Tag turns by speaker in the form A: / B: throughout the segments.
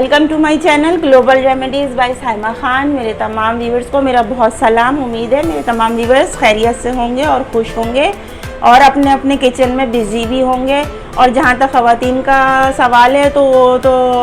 A: Welcome to my channel global remedies by Saima Khan. मेरे तमाम viewers को मेरा बहुत सलाम। उम्मीद है मेरे तमाम व्यूवर्स खैरियत से होंगे और खुश होंगे और अपने अपने किचन में बिज़ी भी होंगे। और जहाँ तक ख़वातीन का सवाल है तो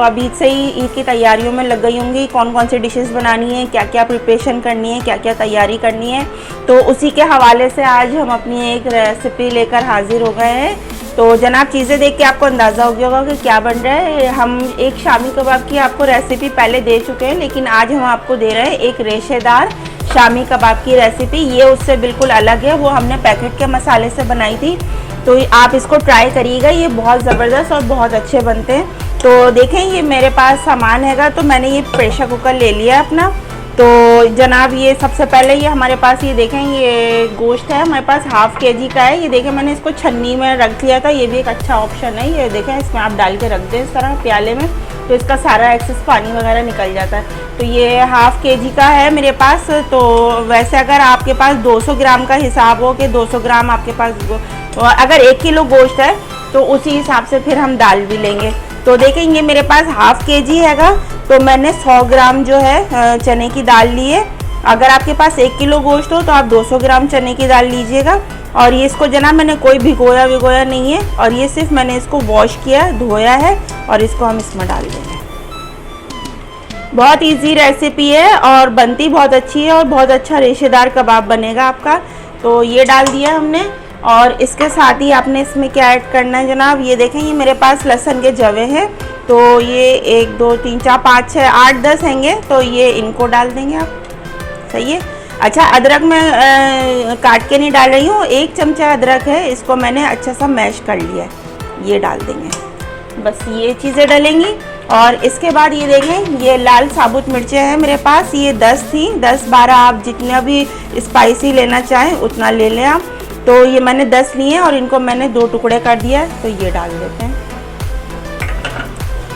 A: अभी से ही ईद की तैयारियों में लग गई होंगी, कौन कौन सी डिशेस बनानी है, क्या क्या प्रिपरेशन करनी है, क्या क्या तैयारी करनी है। तो उसी के हवाले से आज हम अपनी एक रेसिपी लेकर हाज़िर हो गए हैं। तो जनाब चीज़ें देख के आपको अंदाज़ा हो गया होगा कि क्या बन रहा है। हम एक शामी कबाब की आपको रेसिपी पहले दे चुके हैं, लेकिन आज हम आपको दे रहे हैं एक रेशेदार शामी कबाब की रेसिपी। ये उससे बिल्कुल अलग है, वो हमने पैकेट के मसाले से बनाई थी। तो आप इसको ट्राई करिएगा, ये बहुत ज़बरदस्त और बहुत अच्छे बनते हैं। तो देखें ये मेरे पास सामान हैगा, तो मैंने ये प्रेशर कुकर ले लिया अपना। तो जनाब ये सबसे पहले ये हमारे पास ये देखें ये गोश्त है, हमारे पास हाफ़ केजी का है। ये देखें मैंने इसको छन्नी में रख लिया था, ये भी एक अच्छा ऑप्शन है। ये देखें इसमें आप डाल के रख दें इस तरह प्याले में, तो इसका सारा एक्सेस पानी वगैरह निकल जाता है। तो ये हाफ़ केजी का है मेरे पास। तो वैसे अगर आपके पास 200 ग्राम का हिसाब हो कि 200 ग्राम आपके पास, अगर 1 किलो गोश्त है तो उसी हिसाब से फिर हम दाल भी लेंगे। तो देखेंगे मेरे पास हाफ़ केजी हैगा, तो मैंने 100 ग्राम जो है चने की दाल ली है। अगर आपके पास 1 किलो गोश्त हो तो आप 200 ग्राम चने की दाल लीजिएगा। और ये इसको जनाब मैंने कोई भिगोया नहीं है, और ये सिर्फ मैंने इसको वॉश किया, धोया है, और इसको हम इसमें डाल देंगे। बहुत इजी रेसिपी है और बनती बहुत अच्छी है और बहुत अच्छा रेशेदार कबाब बनेगा आपका। तो ये डाल दिया हमने, और इसके साथ ही आपने इसमें क्या ऐड करना है जनाब, ये देखें ये मेरे पास लहसुन के जवे हैं। तो ये 1 2 3 4 5 6 8 10 हैंगे, तो ये इनको डाल देंगे आप। सही है। अच्छा अदरक मैं काट के नहीं डाल रही हूँ, 1 चमचा अदरक है, इसको मैंने अच्छा सा मैश कर लिया है, ये डाल देंगे। बस ये चीज़ें डलेंगी। और इसके बाद ये देखें ये लाल साबुत मिर्चें हैं मेरे पास, ये 10 थी, 10-12 आप जितना भी स्पाइसी लेना चाहें उतना ले लें आप। तो ये मैंने 10 लिए हैं और इनको मैंने 2 टुकड़े कर दिया है, तो ये डाल देते हैं।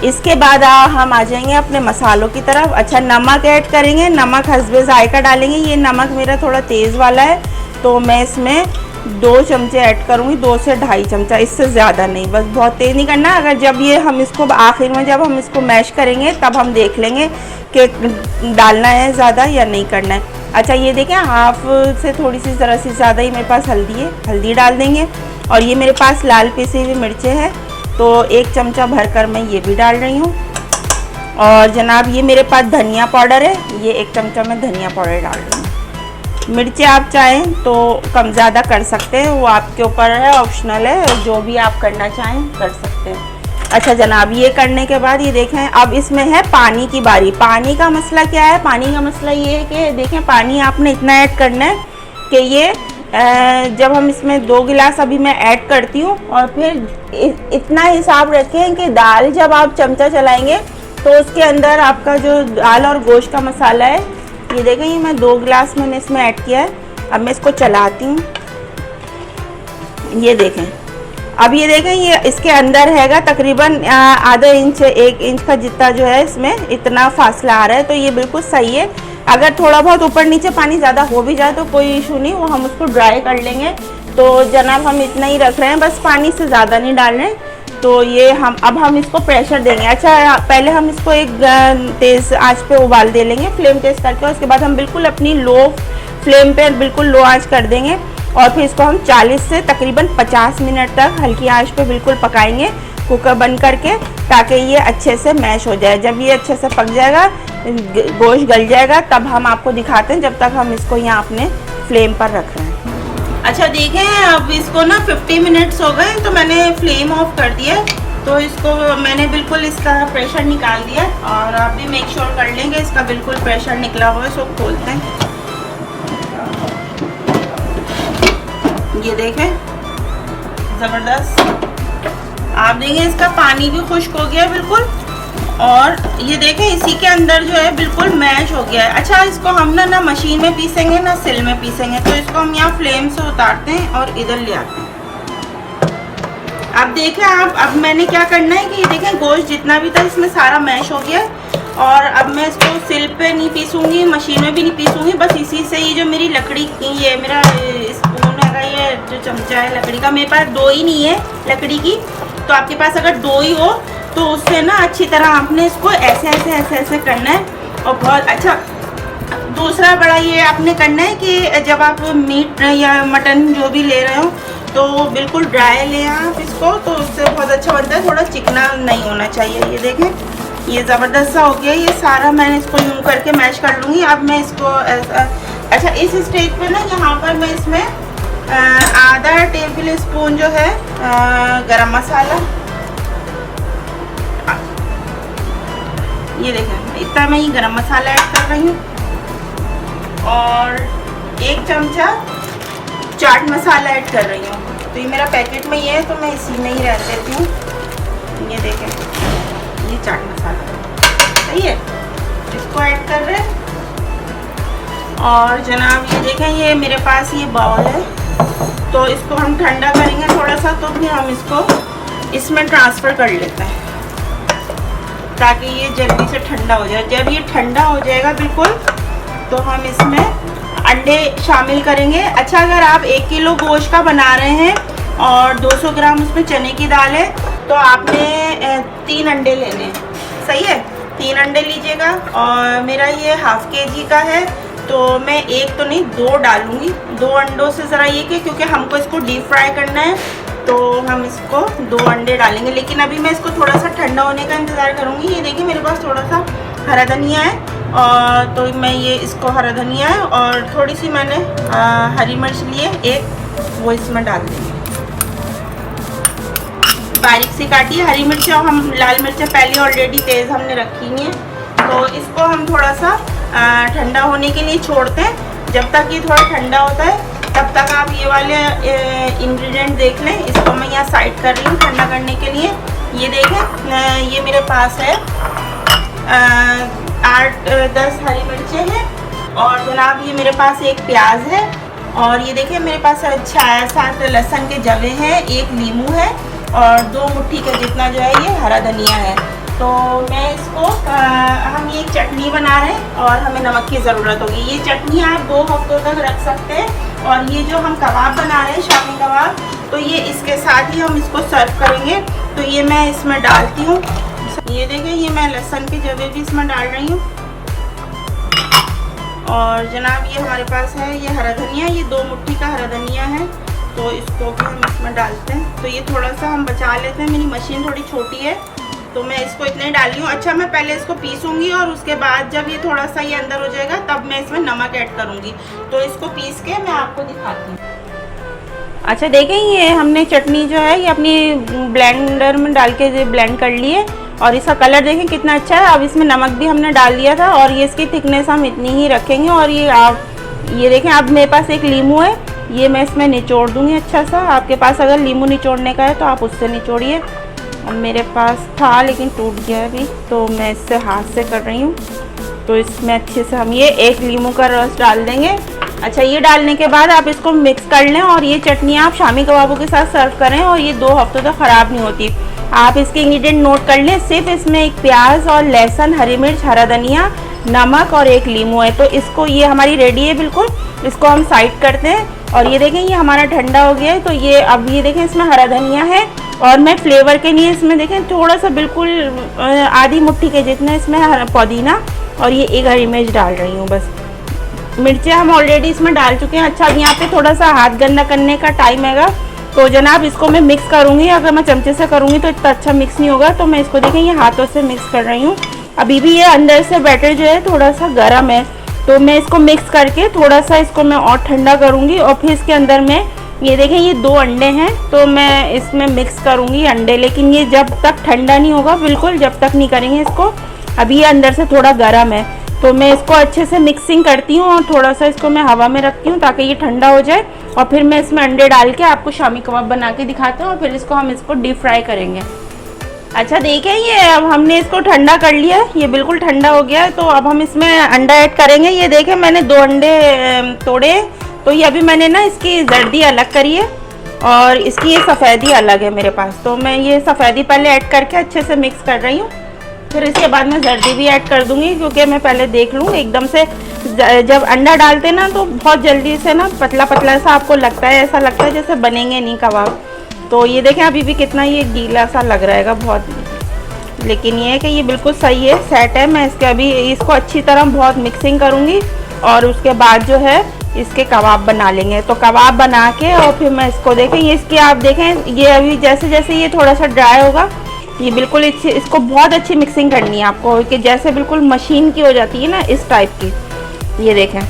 A: इसके बाद हम आ जाएंगे अपने मसालों की तरफ। अच्छा नमक ऐड करेंगे, नमक हस्बे ज़ायका डालेंगे। ये नमक मेरा थोड़ा तेज़ वाला है, तो मैं इसमें 2 चमचे ऐड करूँगी, 2 से 2.5 चमचा, इससे ज़्यादा नहीं, बस बहुत तेज़ नहीं करना। अगर जब ये हम इसको आखिर में जब हम इसको मैश करेंगे तब हम देख लेंगे कि डालना है ज़्यादा या नहीं करना है। अच्छा ये देखें हाफ से थोड़ी सी ज़रा सी ज़्यादा ही मेरे पास हल्दी है, हल्दी डाल देंगे। और ये मेरे पास लाल पिसी हुई मिर्चें हैं, तो 1 चमचा भरकर मैं ये भी डाल रही हूँ। और जनाब ये मेरे पास धनिया पाउडर है, ये 1 चमचा मैं धनिया पाउडर डाल रही हूँ। मिर्चें आप चाहें तो कम ज़्यादा कर सकते हैं, वो आपके ऊपर है, ऑप्शनल है, जो भी आप करना चाहें कर सकते हैं। अच्छा जनाब ये करने के बाद ये देखें अब इसमें है पानी की बारी। पानी का मसला क्या है, पानी का मसला ये है कि देखें पानी आपने इतना ऐड करना है कि ये जब हम इसमें 2 गिलास अभी मैं ऐड करती हूँ, और फिर इतना हिसाब रखें कि दाल जब आप चमचा चलाएंगे तो उसके अंदर आपका जो दाल और गोश्त का मसाला है, ये देखें ये मैं 2 गिलास मैंने इसमें ऐड किया है। अब मैं इसको चलाती हूँ, ये देखें अब ये देखें ये इसके अंदर हैगा तकरीबन आधा इंच 1 इंच का जितना जो है इसमें इतना फासला आ रहा है, तो ये बिल्कुल सही है। अगर थोड़ा बहुत ऊपर नीचे पानी ज़्यादा हो भी जाए तो कोई इशू नहीं, वो हम उसको ड्राई कर लेंगे। तो जनाब हम इतना ही रख रहे हैं, बस पानी से ज़्यादा नहीं डाल रहे हैं। तो ये अब हम इसको प्रेशर देंगे। अच्छा पहले हम इसको एक तेज़ आंच पे उबाल दे लेंगे, फ्लेम तेज़ करके। उसके बाद हम बिल्कुल अपनी लो फ्लेम पे बिल्कुल लो आंच कर देंगे, और फिर इसको हम 40 से तकरीबन 50 मिनट तक हल्की आंच पे बिल्कुल पकाएंगे, कुकर बंद करके, ताकि ये अच्छे से मैश हो जाए। जब ये अच्छे से पक जाएगा, गोश्त गल जाएगा, तब हम आपको दिखाते हैं। जब तक हम इसको यहाँ अपने फ्लेम पर रख रहे हैं। अच्छा देखें अब इसको ना 50 मिनट्स हो गए, तो मैंने फ्लेम ऑफ कर दिया। तो इसको मैंने बिल्कुल इसका प्रेशर निकाल दिया, और आप भी मेक श्योर कर लेंगे इसका बिल्कुल प्रेशर निकला हुआ है। इसको खोलते हैं, ये देखें ज़बरदस्त। आप देखें इसका पानी भी खुश्क हो गया है बिल्कुल, और ये देखें इसी के अंदर जो है बिल्कुल मैश हो गया है। अच्छा इसको हम ना मशीन में पीसेंगे ना सिल में पीसेंगे, तो इसको हम यहाँ फ्लेम से उतारते हैं और इधर ले आते हैं। अब देखें आप अब मैंने क्या करना है कि ये देखें गोश्त जितना भी था इसमें सारा मैश हो गया, और अब मैं इसको सिल पे नहीं पीसूँगी, मशीन में भी नहीं पीसूँगी, बस इसी से ही जो मेरी लकड़ी की ये मेरा स्पून हैगा, ये जो चमचा है लकड़ी का, मेरे पास 2 ही नहीं है लकड़ी की, तो आपके पास अगर 2 ही हो तो उससे ना अच्छी तरह आपने इसको ऐसे ऐसे ऐसे ऐसे करना है और बहुत अच्छा। दूसरा बड़ा ये आपने करना है कि जब आप मीट या मटन जो भी ले रहे हो तो बिल्कुल ड्राई लें आप इसको, तो उससे बहुत अच्छा बनता है, थोड़ा चिकना नहीं होना चाहिए। ये देखें ये ज़बरदस्त सा हो गया। ये सारा मैंने इसको यूँ करके मैश कर लूँगी। अब मैं इसको अच्छा इस स्टेज पे ना यहाँ पर मैं इसमें आधा टेबल स्पून जो है गरम मसाला, ये देखें इतना मैं ये गरम मसाला ऐड कर रही हूँ, और 1 चमचा चाट मसाला ऐड कर रही हूँ। तो ये मेरा पैकेट में ये है तो मैं इसी में ही रह देती हूँ। ये देखें ये चाट मसाला सही है, इसको ऐड कर रहे हैं। और जनाब ये देखें ये मेरे पास ये बाउल है, तो इसको हम ठंडा करेंगे थोड़ा सा, तो फिर हम इसको इसमें ट्रांसफ़र कर लेते हैं ताकि ये जल्दी से ठंडा हो जाए। जब ये ठंडा हो जाएगा बिल्कुल तो हम इसमें अंडे शामिल करेंगे। अच्छा अगर आप 1 किलो गोश्त का बना रहे हैं और 200 ग्राम उसमें चने की दाल है तो आपने 3 अंडे लेने हैं, सही है, 3 अंडे लीजिएगा। और मेरा ये ½ kg का है तो मैं 1 तो नहीं 2 डालूँगी। 2 अंडों से ज़रा ये कि क्योंकि हमको इसको डीप फ्राई करना है तो हम इसको 2 अंडे डालेंगे। लेकिन अभी मैं इसको थोड़ा सा ठंडा होने का इंतज़ार करूँगी। ये देखिए मेरे पास थोड़ा सा हरा धनिया है, और तो मैं ये इसको हरा धनिया है और थोड़ी सी मैंने हरी मिर्च लिए 1, वो इसमें डाल देंगे। बारीक सी काटी है हरी मिर्च, और हम लाल मिर्चें पहले ऑलरेडी तेज़ हमने रखी हुई हैं। तो इसको हम थोड़ा सा ठंडा होने के लिए छोड़ते हैं। जब तक ये थोड़ा ठंडा होता है तब तक आप ये वाले इंग्रेडिएंट देख लें। इसको मैं यहाँ साइड कर रही हूँ ठंडा करने के लिए। ये देखें ये मेरे पास है 8-10 हरी मिर्चें हैं, और जनाब ये मेरे पास 1 प्याज है, और ये देखिए मेरे पास 6-7 लहसुन के जवे हैं, 1 नींबू है, और 2 मुट्ठी के जितना जो है ये हरा धनिया है। तो मैं इसको हम ये चटनी बना रहे हैं और हमें नमक की ज़रूरत होगी। ये चटनी आप 2 हफ्तों तक रख सकते हैं। और ये जो हम कबाब बना रहे हैं शामी कबाब, तो ये इसके साथ ही हम इसको सर्व करेंगे। तो ये मैं इसमें डालती हूँ। ये देखें ये मैं लहसुन के जवे भी इसमें डाल रही हूँ, और जनाब ये हमारे पास है ये हरा धनिया, ये 2 मुट्ठी का हरा धनिया है, तो इसको भी हम इसमें डालते हैं। तो ये थोड़ा सा हम बचा लेते हैं, मेरी मशीन थोड़ी छोटी है तो मैं इसको इतने ही डाल रही हूँ। अच्छा मैं पहले इसको पीसूँगी और उसके बाद जब ये थोड़ा सा ये अंदर हो जाएगा तब मैं इसमें नमक ऐड करूँगी। तो इसको पीस के मैं आपको दिखाती हूँ। अच्छा देखें ये हमने चटनी जो है ये अपनी ब्लेंडर में डाल के ब्लेंड कर ली है, और इसका कलर देखें कितना अच्छा है। अब इसमें नमक भी हमने डाल दिया था, और ये इसकी थिकनेस हम इतनी ही रखेंगे। और ये आप ये देखें अब मेरे पास 1 नींबू है, ये मैं इसमें निचोड़ दूँगी अच्छा सा। आपके पास अगर नींबू निचोड़ने का है तो आप उससे निचोड़िए। अब मेरे पास था लेकिन टूट गया अभी, तो मैं इससे हाथ से कर रही हूँ। तो इसमें अच्छे से हम ये 1 नींबू का रस डाल देंगे। अच्छा ये डालने के बाद आप इसको मिक्स कर लें, और ये चटनी आप शामी कबाबों के साथ सर्व करें, और ये 2 हफ्तों तक ख़राब नहीं होती। आप इसके इंग्रेडिएंट नोट कर लें। सिर्फ इसमें 1 प्याज और लहसुन, हरी मिर्च, हरा धनिया, नमक और 1 नींबू है। तो इसको ये हमारी रेडी है बिल्कुल। इसको हम साइड करते हैं, और ये देखें ये हमारा ठंडा हो गया है। तो ये अब ये देखें इसमें हरा धनिया है, और मैं फ्लेवर के लिए इसमें देखें थोड़ा सा बिल्कुल आधी मुट्ठी के जितना इसमें हरा पुदीना और ये 1 हरी मिर्च डाल रही हूँ बस। मिर्चें हम ऑलरेडी इसमें डाल चुके हैं। अच्छा अब यहाँ पे थोड़ा सा हाथ गंदा करने का टाइम हैगा, तो जनाब इसको मैं मिक्स करूँगी। अगर मैं चमचे से करूँगी तो इतना अच्छा मिक्स नहीं होगा, तो मैं इसको देखें ये हाथों से मिक्स कर रही हूँ। अभी भी ये अंदर से बैटर जो है थोड़ा सा गर्म है, तो मैं इसको मिक्स करके थोड़ा सा इसको मैं और ठंडा करूँगी। और फिर इसके अंदर मैं ये देखें ये 2 अंडे हैं, तो मैं इसमें मिक्स करूँगी अंडे। लेकिन ये जब तक ठंडा नहीं होगा बिल्कुल, जब तक नहीं करेंगे इसको। अभी ये अंदर से थोड़ा गर्म है, तो मैं इसको अच्छे से मिक्सिंग करती हूँ, और थोड़ा सा इसको मैं हवा में रखती हूँ ताकि ये ठंडा हो जाए। और फिर मैं इसमें अंडे डाल के आपको शामी कबाब बना के दिखाती हूँ, और फिर इसको हम इसको डीप फ्राई करेंगे। अच्छा देखें ये अब हमने इसको ठंडा कर लिया है, ये बिल्कुल ठंडा हो गया है। तो अब हम इसमें अंडा ऐड करेंगे। ये देखें मैंने 2 अंडे तोड़े, तो ये अभी मैंने ना इसकी जर्दी अलग करी है और इसकी ये सफ़ेदी अलग है मेरे पास। तो मैं ये सफ़ेदी पहले ऐड करके अच्छे से मिक्स कर रही हूँ, फिर इसके बाद मैं जर्दी भी ऐड कर दूँगी, क्योंकि मैं पहले देख लूँ एकदम से। जब अंडा डालते ना तो बहुत जल्दी से ना पतला पतला सा आपको लगता है, ऐसा लगता है जैसे बनेंगे नहीं कबाब। तो ये देखें अभी भी कितना ये गीला सा लग रहेगा बहुत, लेकिन ये है कि ये बिल्कुल सही है, सेट है। मैं इसके अभी इसको अच्छी तरह बहुत मिक्सिंग करूँगी और उसके बाद जो है इसके कबाब बना लेंगे। तो कबाब बना के और फिर मैं इसको देखें, ये इसकी आप देखें ये अभी जैसे जैसे ये थोड़ा सा ड्राई होगा, ये बिल्कुल इसको बहुत अच्छी मिक्सिंग करनी है आपको, कि जैसे बिल्कुल मशीन की हो जाती है ना, इस टाइप की। ये देखें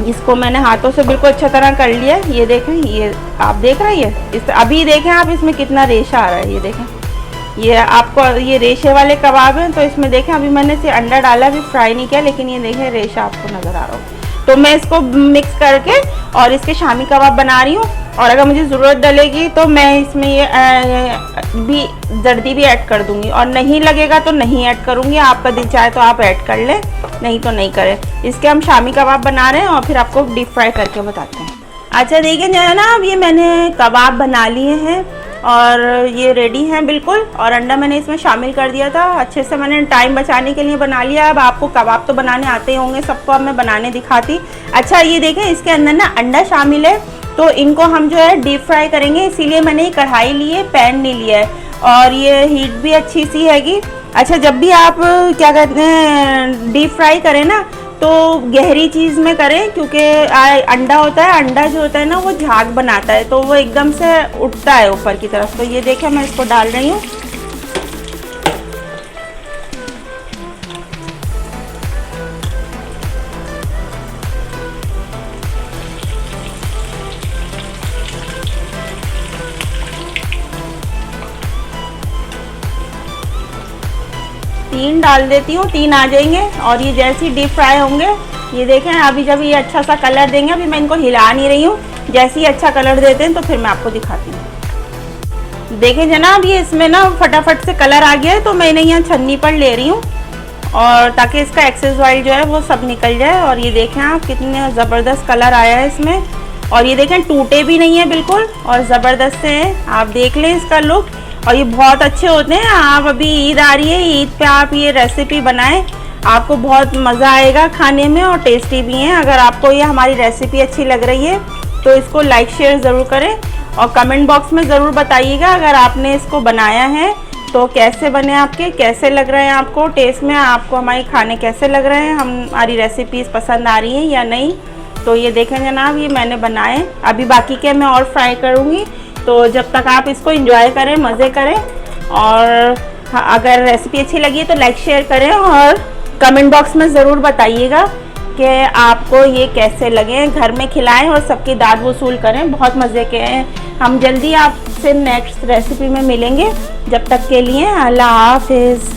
A: इसको मैंने हाथों से बिल्कुल अच्छा तरह कर लिया। ये देखें, ये आप देख रहे हैं, इस अभी देखें आप इसमें कितना रेशा आ रहा है। ये देखें, ये आपको ये रेशे वाले कबाब हैं। तो इसमें देखें अभी मैंने से अंडा डाला, अभी फ्राई नहीं किया, लेकिन ये देखें रेशा आपको नज़र आ रहा हो। तो मैं इसको मिक्स करके और इसके शामी कबाब बना रही हूँ। और अगर मुझे ज़रूरत डलेगी तो मैं इसमें ये भी जर्दी भी ऐड कर दूँगी, और नहीं लगेगा तो नहीं ऐड करूँगी। आपका दिल चाहे तो आप ऐड कर लें, नहीं तो नहीं करें। इसके हम शामी कबाब बना रहे हैं और फिर आपको डीप फ्राई करके बताते हैं। अच्छा देखिए जो है ना, अब ये मैंने कबाब बना लिए हैं और ये रेडी हैं बिल्कुल। और अंडा मैंने इसमें शामिल कर दिया था, अच्छे से मैंने टाइम बचाने के लिए बना लिया। अब आपको कबाब तो बनाने आते ही होंगे सबको, अब मैं बनाने दिखाती। अच्छा ये देखें इसके अंदर ना अंडा शामिल है, तो इनको हम जो है डीप फ्राई करेंगे, इसीलिए मैंने ये कढ़ाई ली है, पैन नहीं लिया है। और ये हीट भी अच्छी सी हैगी। अच्छा जब भी आप क्या कहते हैं डीप फ्राई करें ना, तो गहरी चीज़ में करें, क्योंकि अंडा होता है, अंडा जो होता है ना वो झाग बनाता है, तो वो एकदम से उठता है ऊपर की तरफ। तो ये देखें मैं इसको डाल रही हूँ। तीन डाल देती हूँ, 3 आ जाएंगे। और ये जैसे ही डीप फ्राई होंगे, ये देखें अभी जब ये अच्छा सा कलर देंगे, अभी मैं इनको हिला नहीं रही हूँ, जैसे ही अच्छा कलर देते हैं तो फिर मैं आपको दिखाती हूँ। देखें जनाब ये इसमें ना फटाफट से कलर आ गया है, तो मैंने यहाँ छन्नी पर ले रही हूँ, और ताकि इसका एक्सेस ऑयल जो है वो सब निकल जाए। और ये देखें आप कितने ज़बरदस्त कलर आया है इसमें, और ये देखें टूटे भी नहीं है बिल्कुल, और ज़बरदस्त से हैं। आप देख लें इसका लुक, और ये बहुत अच्छे होते हैं। आप अभी ईद आ रही है, ईद पे आप ये रेसिपी बनाएं, आपको बहुत मज़ा आएगा खाने में, और टेस्टी भी हैं। अगर आपको ये हमारी रेसिपी अच्छी लग रही है तो इसको लाइक शेयर ज़रूर करें, और कमेंट बॉक्स में ज़रूर बताइएगा अगर आपने इसको बनाया है तो कैसे बने आपके, कैसे लग रहे हैं आपको टेस्ट में, आपको हमारे खाने कैसे लग रहे हैं, हमारी रेसिपीज़ पसंद आ रही हैं या नहीं। तो ये देखें जनाब ये मैंने बनाए, अभी बाकी के मैं और फ्राई करूँगी। तो जब तक आप इसको एंजॉय करें, मज़े करें, और अगर रेसिपी अच्छी लगी तो लाइक शेयर करें, और कमेंट बॉक्स में ज़रूर बताइएगा कि आपको ये कैसे लगे। घर में खिलाएं और सबकी दाद वसूल करें, बहुत मज़े के हैं। हम जल्दी आपसे नेक्स्ट रेसिपी में मिलेंगे, जब तक के लिए अल्लाह हाफिज़।